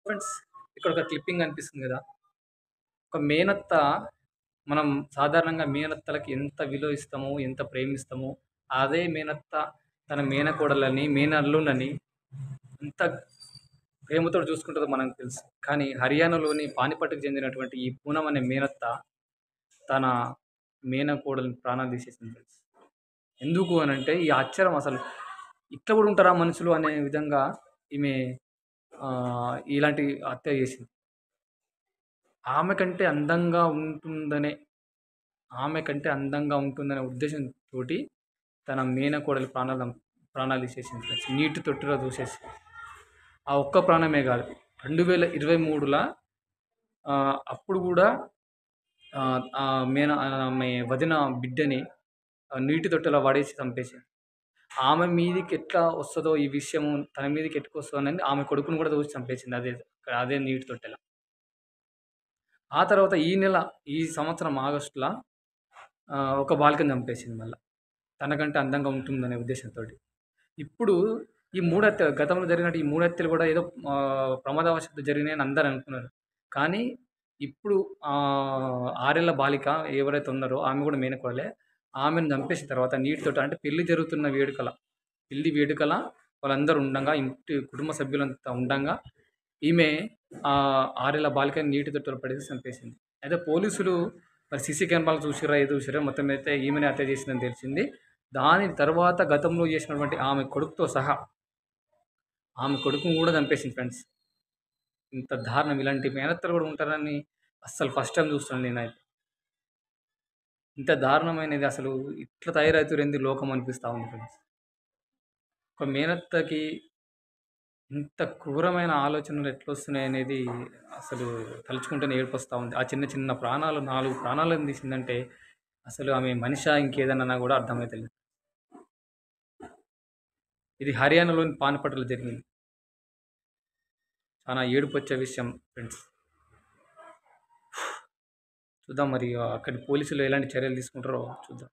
Friends, ఇక్కడ ఒక clipping కనిపిస్తుంది కదా! ఒక మేనత్త మనం సాధారణంగా మేనత్తలకి ఎంత విలువ ఇస్తామో, ఎంత ప్రేమిస్తామో, అదే మేనత్త తన మేనకోడలని, మేనల్లుళ్ళని ఎంత ప్రేమతోటి చూసుకుంటదో మనకు తెలుసు. కానీ హర్యానాలోని పానిపట్టుకు చెందినటువంటి ఈ పూనమ్ అనే మేనత్త తన మేనకోడలిని ప్రాణాలు తీసేసింది ఫ్రెండ్స్. ఎందుకు అనంటే ఈ ఆశ్చర్యం అసలు ఇట్లా కూడా ఉంటారా మనుషులు అనే విధంగా ఈమె ఇలాంటి హత్య చేసింది. ఆమె కంటే అందంగా ఉంటుందనే ఆమె కంటే అందంగా ఉంటుందనే ఉద్దేశంతోటి తన మేనకోడలి ప్రాణాలు తీసేసింది ఫ్రెండ్స్. నీటి తొట్టిలో దూసేసి. ఆ ఒక్క ప్రాణమే కాదు. 2023ల అప్పుడు కూడా ఆమె వదిన బిడ్డని నీటి తొట్టెలో పడేసి చంపేసింది. ఆమె మీదికి ఎట్లా వస్తదో ఈ విషయము తన మీదకి ఎట్టుకొస్తదోనని ఆమె కొడుకుని కూడా దూసి చంపేసింది. అదే నీటి తొట్టెల. ఆ తర్వాత ఈ సంవత్సరం ఆగస్టుల ఒక బాలికని చంపేసింది మళ్ళా. తనకంటే అందంగా ఉంటుందనే ఉద్దేశంతోటి. ఇప్పుడు ఈ 3 హత్యలు గతంలో జరిగినట్టు ఈ 3 హత్యలు కూడా ఏదో ప్రమాదవశాత్తు జరిగినాయని అందరూ అనుకున్నారు. కానీ ఇప్పుడు 6 ఏళ్ల బాలిక ఎవరైతే ఉన్నారో ఆమె కూడా మేనకోడలే. ఆమెను చంపేసిన తర్వాత నీటితోటి అంటే పెళ్లి జరుగుతున్న పెళ్లి వేడుకల వాళ్ళందరూ ఉండంగా, ఇంటి కుటుంబ సభ్యులంతా ఉండంగా ఈమె 6 ఏళ్ల బాలికని నీటి తొట్టెలో పడేసి చంపేసింది. అయితే పోలీసులు మరి సీసీ కెమెరాలు చూసిర్రా, ఏది చూసిర్రా మొత్తం అయితే ఈమెనే హత్య చేసిందని తెలిసింది. దాని తర్వాత గతంలో చేసినటువంటి ఆమె కొడుకుతో సహా ఆమె కొడుకుని కూడా చంపేసింది ఫ్రెండ్స్. ఇంత దారుణం ఇలాంటి మేనత్తలు కూడా ఉంటారని అస్సలు ఫస్ట్ టైమ్ చూస్తున్నాను నేనైతే. ఇంత దారుణమైనది అసలు ఇట్లా తయారవుతురేంది లోకం అనిపిస్తా ఉంది ఫ్రెండ్స్. ఒక మేనత్తకి ఇంత క్రూరమైన ఆలోచనలు ఎట్లొస్తున్నాయనేది అసలు తలుచుకుంటేనే ఏడుపొస్తా ఉంది. ఆ చిన్న చిన్న ప్రాణాలు 4 ప్రాణాలను తీసిందంటే అసలు ఆమె మనిషా ఇంకేదన్నా కూడా అర్థమైతలేదు. ఇది హర్యానాలోని పానిపట్టులో జరిగింది. చాలా ఏడుపొచ్చే విషయం ఫ్రెండ్స్. చూద్దాం మరి అక్కడి పోలీసులు ఎలాంటి చర్యలు తీసుకుంటారో చూద్దాం.